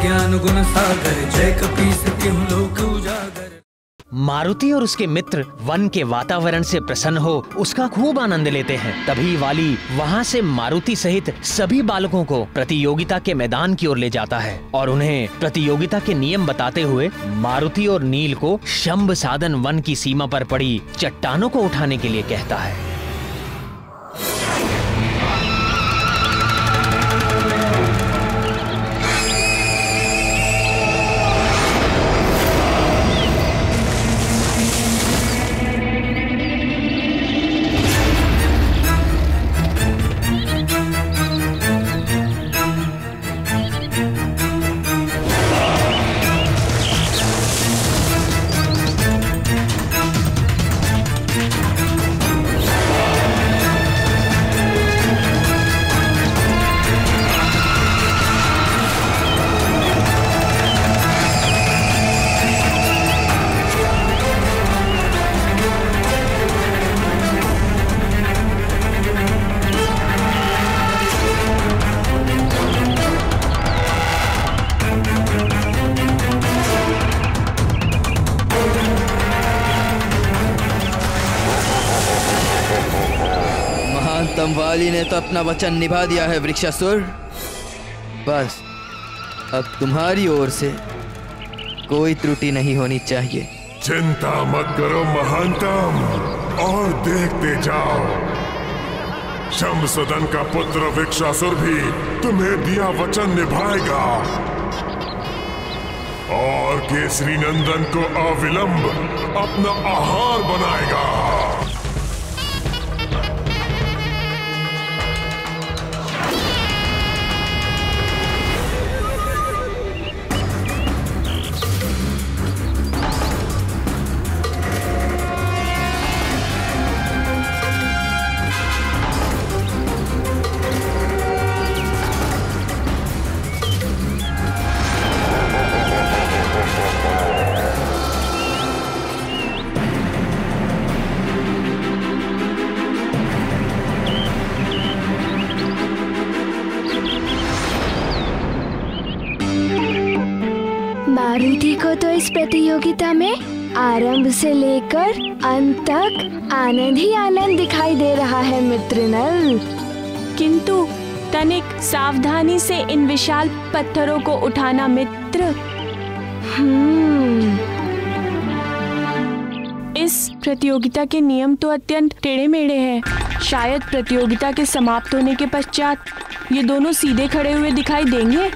ज्ञान गुण सागर, जय कपीस तिहुँ लोक उजागर। मारुति और उसके मित्र वन के वातावरण से प्रसन्न हो उसका खूब आनंद लेते हैं। तभी वाली वहाँ से मारुति सहित सभी बालकों को प्रतियोगिता के मैदान की ओर ले जाता है और उन्हें प्रतियोगिता के नियम बताते हुए मारुति और नील को शंभ साधन वन की सीमा पर पड़ी चट्टानों को उठाने के लिए कहता है। वाली ने तो अपना वचन निभा दिया है वृक्षासुर। बस अब तुम्हारी ओर से कोई त्रुटि नहीं होनी चाहिए। चिंता मत करो महानतम, और देखते जाओ, शंभसदन का पुत्र वृक्षासुर भी तुम्हें दिया वचन निभाएगा और केसरी नंदन को अविलंब अपना आहार बनाएगा। मारुति को तो इस प्रतियोगिता में आरंभ से लेकर अंत तक आनंद ही आनंद दिखाई दे रहा है मित्र नल। किंतु तनिक सावधानी से इन विशाल पत्थरों को उठाना मित्र। इस प्रतियोगिता के नियम तो अत्यंत टेढ़े मेढ़े हैं। शायद प्रतियोगिता के समाप्त होने के पश्चात ये दोनों सीधे खड़े हुए दिखाई देंगे।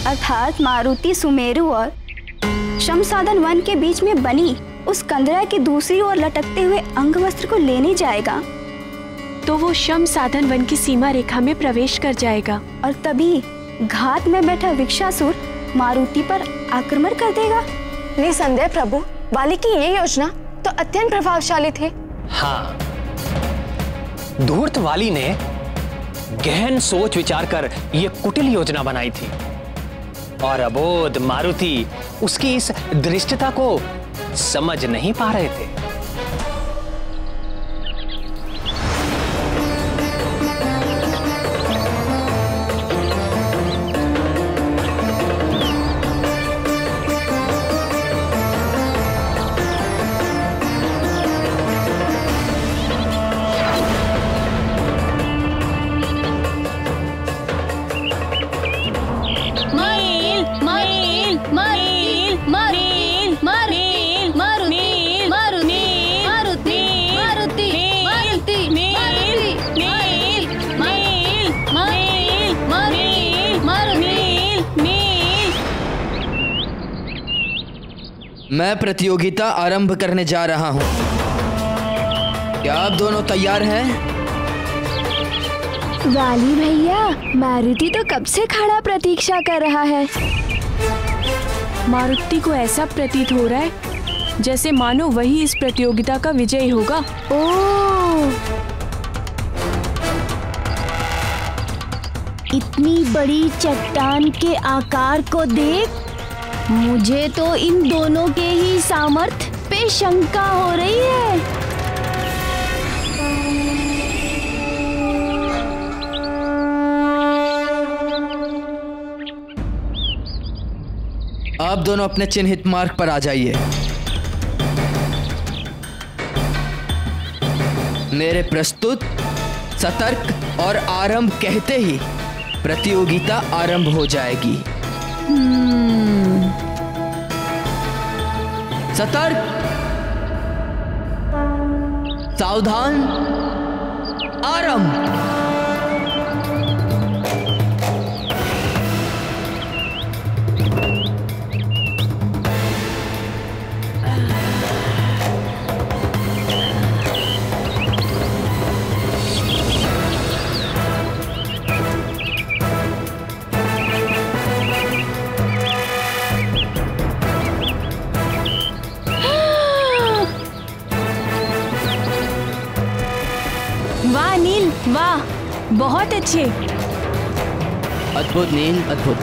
अर्थात मारुति सुमेरु और शमसादन वन के बीच में बनी उस कंदरा की दूसरी ओर लटकते हुए अंगवस्त्र को लेने जाएगा तो वो शमसादन वन की सीमा रेखा में प्रवेश कर जाएगा और तभी घात में बैठा वृक्षासुर मारुति पर आक्रमण कर देगा। निसंदेह प्रभु, वाली की ये योजना तो अत्यंत प्रभावशाली थी। हाँ, धूर्त वाली ने गहन सोच विचार कर ये कुटिल योजना बनाई थी और अबोध मारुति उसकी इस दृष्टता को समझ नहीं पा रहे थे। मैं प्रतियोगिता आरंभ करने जा रहा हूं। क्या आप दोनों तैयार हैं? वाली भैया, मारुति तो कब से खड़ा प्रतीक्षा कर रहा है। मारुति को ऐसा प्रतीत हो रहा है जैसे मानो वही इस प्रतियोगिता का विजयी होगा। ओह, इतनी बड़ी चट्टान के आकार को देख मुझे तो इन दोनों के ही सामर्थ्य पे शंका हो रही है। आप दोनों अपने चिन्हित मार्ग पर आ जाइए। मेरे प्रस्तुत, सतर्क और आरंभ कहते ही प्रतियोगिता आरंभ हो जाएगी। सतर्क, सावधान, आरंभ। वाह नील, वाह, बहुत अच्छे। अद्भुत नील, अद्भुत।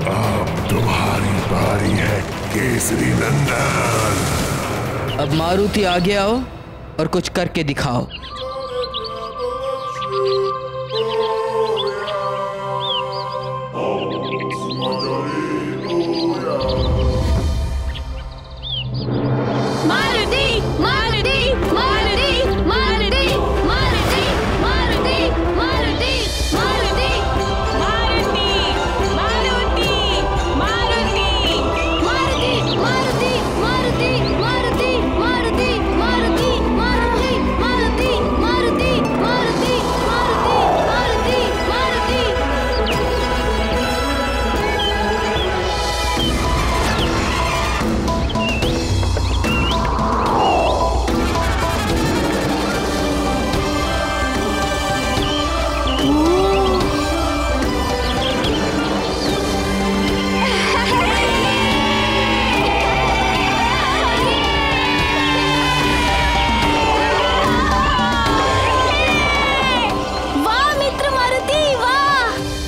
अब तुम्हारी बारी है केसरी नंदन। अब मारुति आगे आओ और कुछ करके दिखाओ।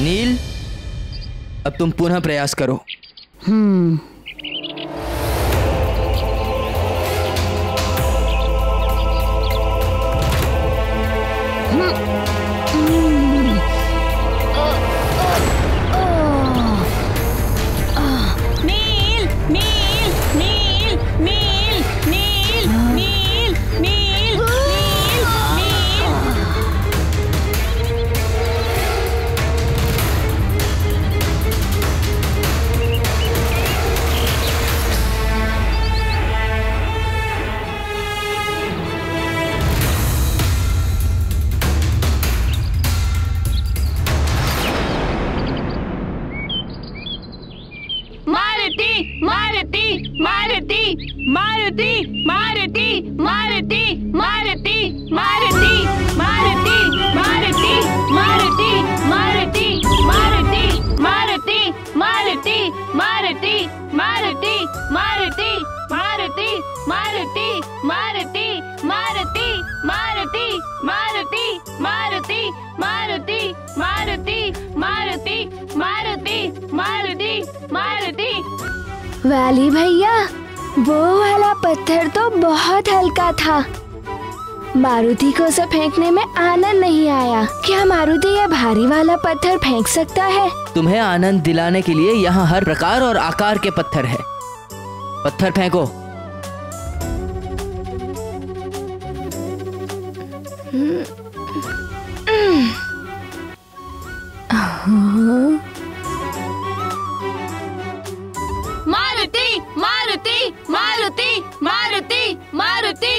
नील, अब तुम पुनः प्रयास करो। वाली भैया, वो वाला पत्थर तो बहुत हल्का था। मारुति को उसे फेंकने में आनंद नहीं आया। क्या मारुति ये भारी वाला पत्थर फेंक सकता है? तुम्हें आनंद दिलाने के लिए यहाँ हर प्रकार और आकार के पत्थर है। पत्थर फेंको।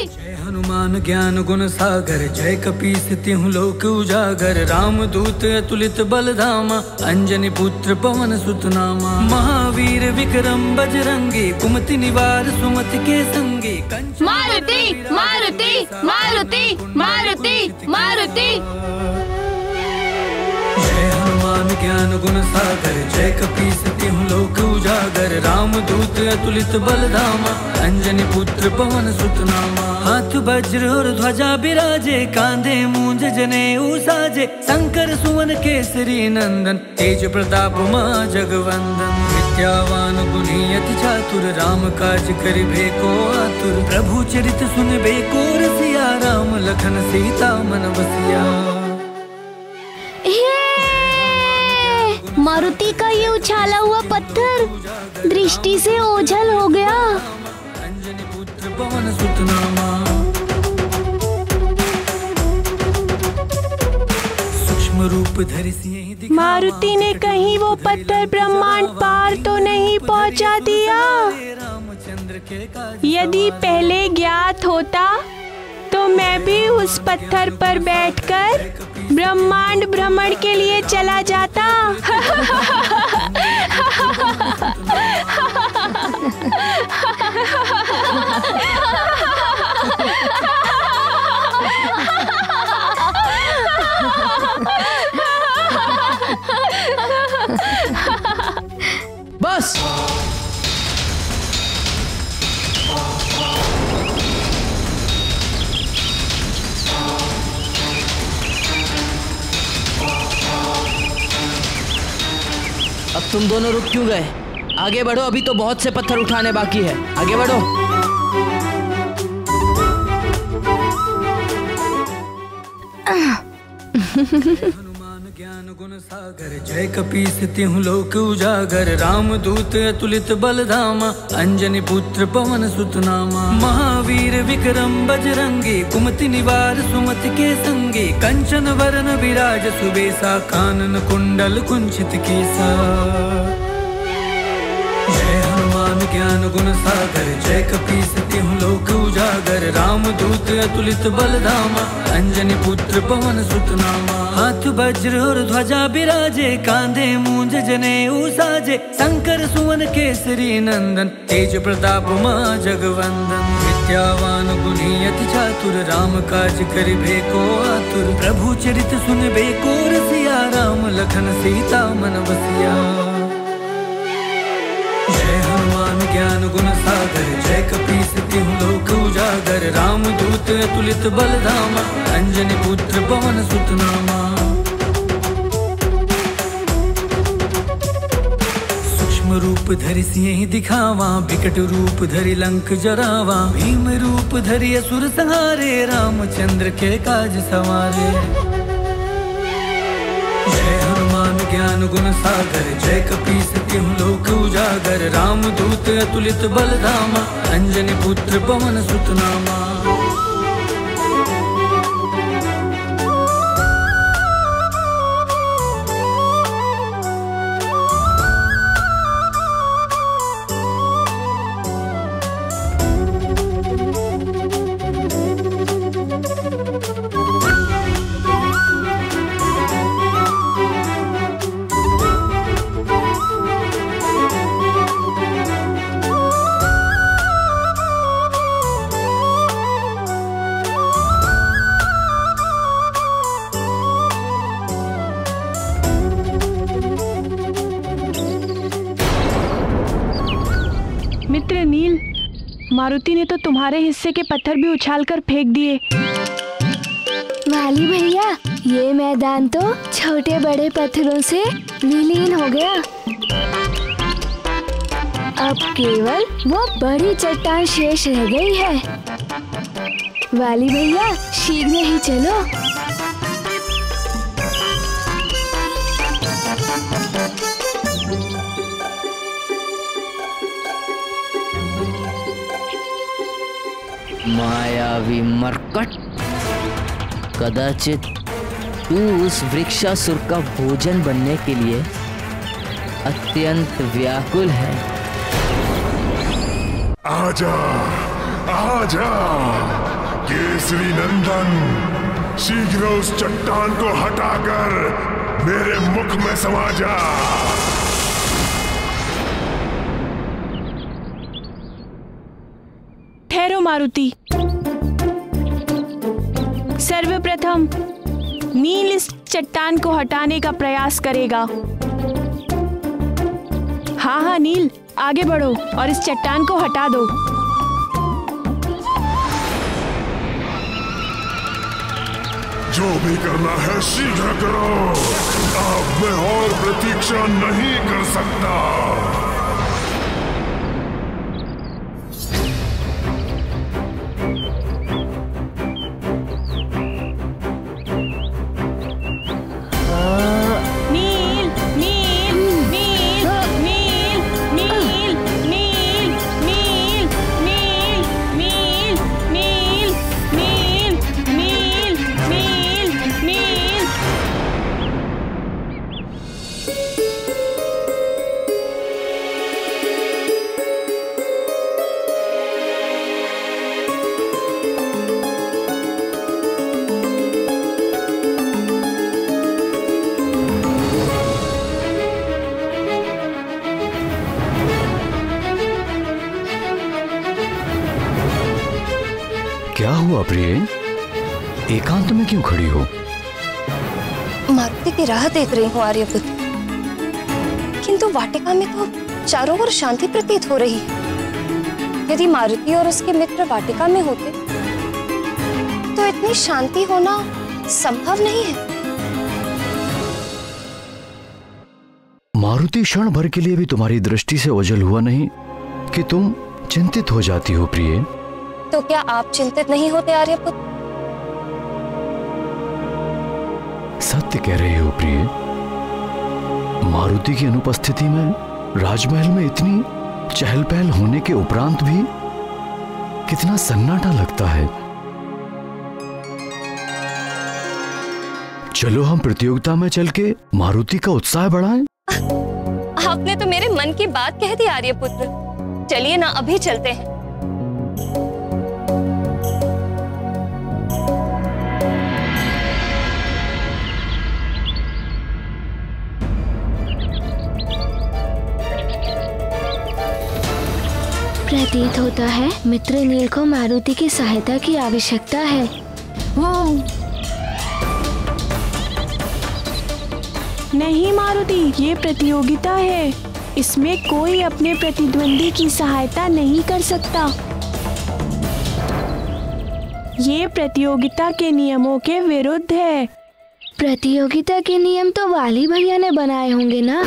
जय हनुमान ज्ञान गुण सागर, जय कपीस तिहु लोक उजागर। राम दूत अतुलित बल धामा, अंजनी पुत्र पवन सुत नामा। महावीर विक्रम बजरंगी, कुमति निवार सुमति के संगी। मारुति मारुति मारुति मारुति मारुति। जय हनुमान ज्ञान गुण सागर, जय कपीस तिहु लोक उजागर। राम दूत अतुलित बल धामा, अंजनी पुत्र पवन सुत नामा। हाथ वज्र और ध्वजा बिराजे, कांधे मूंज जनेऊ साजे। शंकर सुवन केसरी नंदन, तेज प्रताप महा जगवंदन। विद्यावान गुणी अति चातुर, राम काज करिबे को आतुर। प्रभु चरित सुनबे को रसिया, राम लखन सीता मन बसिया। मारुति का ये उछाला हुआ पत्थर दृष्टि से ओझल हो गया। अंजनी पुत्र पवन सुत नामा। सूक्ष्म रूप धरि सिंह दिखा। मारुति ने कहीं वो पत्थर ब्रह्मांड पार तो नहीं पहुंचा दिया? रामचंद्र के काज। यदि पहले ज्ञात होता तो मैं भी उस पत्थर पर बैठकर ब्रह्मांड भ्रमण के लिए चला जाता। बस अब तुम दोनों रुक क्यों गए? आगे बढ़ो, अभी तो बहुत से पत्थर उठाने बाकी है। आगे बढ़ो। हनुमान ज्ञान गुण सागर जय कपीस तिहु लोक उजागर। रामदूत अतुलित बलधामा अंजनी पुत्र पवन सुत नामा। महावीर विक्रम बजरंगी कुमति निवार सुमति के संगी। कंचन वरन विराज सुबेसा कानन कुंडल कुंचित केसा। जय हनुमान ज्ञान गुण सागर जय कपीस तिहु लोक उजागर। रामदूत अतुलित बलधामा अंजनी पुत्र पवन सुत नामा। हाथ वज्र और ध्वजा बिराजे कांधे मूंज जनेऊ साजे। शंकर सुवन केसरी नंदन तेज प्रताप मां जगवंदन। विद्यावान गुणी अति चातुर राम काज करिबे को आतुर। प्रभु चरित सुनबे को रसिया राम लखन सीता मन बसिया। जय हनुमान ज्ञान गुण सागर जय कपीस तिहु लोक उजागर। रामदूत अतुलित बलधामा अंजनी पुत्र पवन सुत नामा। सूक्ष्म रूप धरि सिंह दिखावा विकट रूप धरि लंक जरावा। भीम रूप धरि असुर संहारे रामचंद्र के काज सवारे। जय हनुमान ज्ञान गुण सागर जय कपीस तिहु लोक उजागर। रामदूत अतुलित बलधामा अंजनी पुत्र पवन सुत नामा। मित्र नील, मारुति ने तो तुम्हारे हिस्से के पत्थर भी उछालकर फेंक दिए। वाली भैया, ये मैदान तो छोटे बड़े पत्थरों से विलीन हो गया। अब केवल वो बड़ी चट्टान शेष रह गई है। वाली भैया, शीघ्र ही चलो। मायावी मरकट, कदाचित तू उस वृक्षासुर का भोजन बनने के लिए अत्यंत व्याकुल है। आजा, आजा केसरी नंदन, शीघ्र उस चट्टान को हटाकर मेरे मुख में समा जा। ठहरो मारुति, सर्वप्रथम नील इस चट्टान को हटाने का प्रयास करेगा। हाँ हाँ नील, आगे बढ़ो और इस चट्टान को हटा दो। जो भी करना है शीघ्र करो, अब मैं और प्रतीक्षा नहीं कर सकता। नील, नील, प्रिय, एकांत में क्यों खड़ी हो? मारुति की राह देख रही हूँ आर्यपुत्र, किंतु वाटिका में तो चारों ओर शांति प्रतीत हो रही है। यदि मारुति और उसके मित्र वाटिका में होते तो इतनी शांति होना संभव नहीं है। मारुति क्षण भर के लिए भी तुम्हारी दृष्टि से ओझल हुआ नहीं कि तुम चिंतित हो जाती हो प्रिय? तो क्या आप चिंतित नहीं होते आर्यपुत्र? सत्य कह रही हो प्रिय। मारुति की अनुपस्थिति में राजमहल में इतनी चहल पहल होने के उपरांत भी कितना सन्नाटा लगता है। चलो हम प्रतियोगिता में चल के मारुति का उत्साह बढ़ाएं। आपने तो मेरे मन की बात कह दी आर्यपुत्र। चलिए ना, अभी चलते हैं। प्रतीत होता है मित्र नील को मारुति की सहायता की आवश्यकता है। नहीं मारुति, ये प्रतियोगिता है, इसमें कोई अपने प्रतिद्वंदी की सहायता नहीं कर सकता। ये प्रतियोगिता के नियमों के विरुद्ध है। प्रतियोगिता के नियम तो वाली भैया ने बनाए होंगे ना?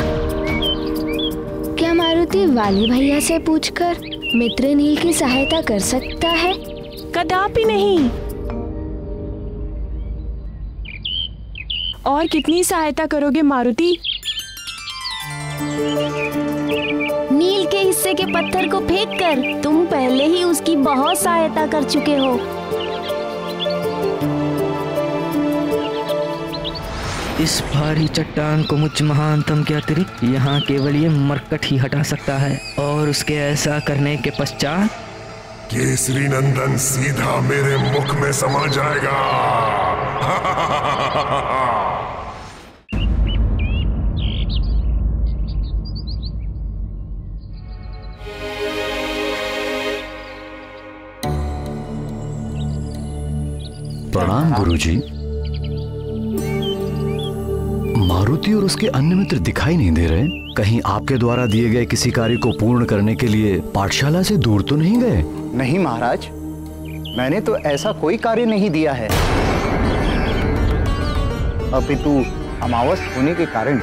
क्या मारुति वाली भैया से पूछकर मित्र नील की सहायता कर सकता है? कदापि नहीं। और कितनी सहायता करोगे मारुति? नील के हिस्से के पत्थर को फेंककर तुम पहले ही उसकी बहुत सहायता कर चुके हो। इस भारी चट्टान को मुझ महानतम के अतिरिक्त यहाँ केवल ये मरकट ही हटा सकता है, और उसके ऐसा करने के पश्चात केसरी नंदन सीधा मेरे मुख में समा जाएगा। प्रणाम गुरुजी। मारुति और उसके अन्य मित्र दिखाई नहीं दे रहे। कहीं आपके द्वारा दिए गए किसी कार्य को पूर्ण करने के लिए पाठशाला से दूर तो नहीं गए? नहीं महाराज, मैंने तो ऐसा कोई कार्य नहीं दिया है। अपितु अमावस होने के कारण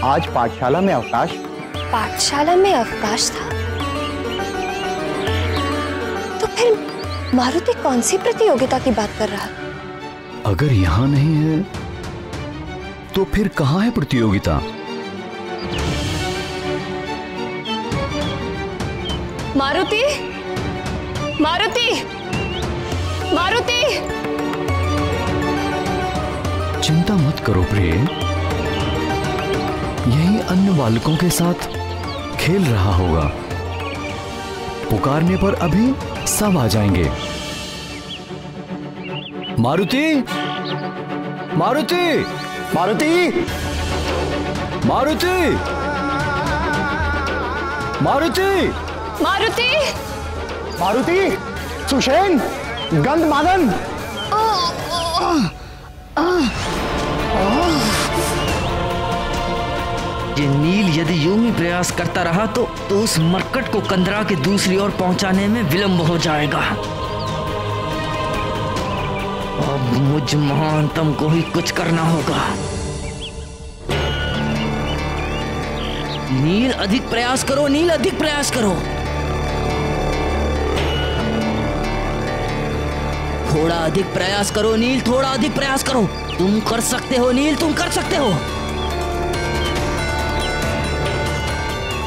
आज पाठशाला में अवकाश। पाठशाला में अवकाश था? तो फिर मारुति कौन सी प्रतियोगिता की बात कर रहा? अगर यहाँ नहीं है तो फिर कहाँ है प्रतियोगिता? मारुति, मारुति, मारुति! चिंता मत करो प्रिय, यही अन्य बालकों के साथ खेल रहा होगा। पुकारने पर अभी सब आ जाएंगे। मारुति, मारुति, मारुति, मारुति, मारुति, मारुति, मारुति, सुषेण, गंधमादन। ये नील यदि यूं ही प्रयास करता रहा तो उस मरकट को कंदरा के दूसरी ओर पहुंचाने में विलंब हो जाएगा। अब मुझ महानतम को ही कुछ करना होगा। नील अधिक प्रयास करो, नील अधिक प्रयास करो। थोड़ा अधिक प्रयास करो नील, थोड़ा अधिक प्रयास करो। तुम कर सकते हो नील, तुम कर सकते हो।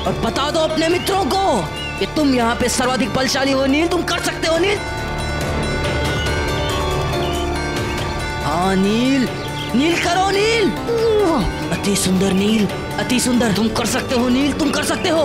और बता दो अपने मित्रों को कि तुम यहाँ पे सर्वाधिक बलशाली हो नील, तुम कर सकते हो नील। हाँ नील, नील करो नील। अति सुंदर नील, अति सुंदर। तुम कर सकते हो नील, तुम कर सकते हो।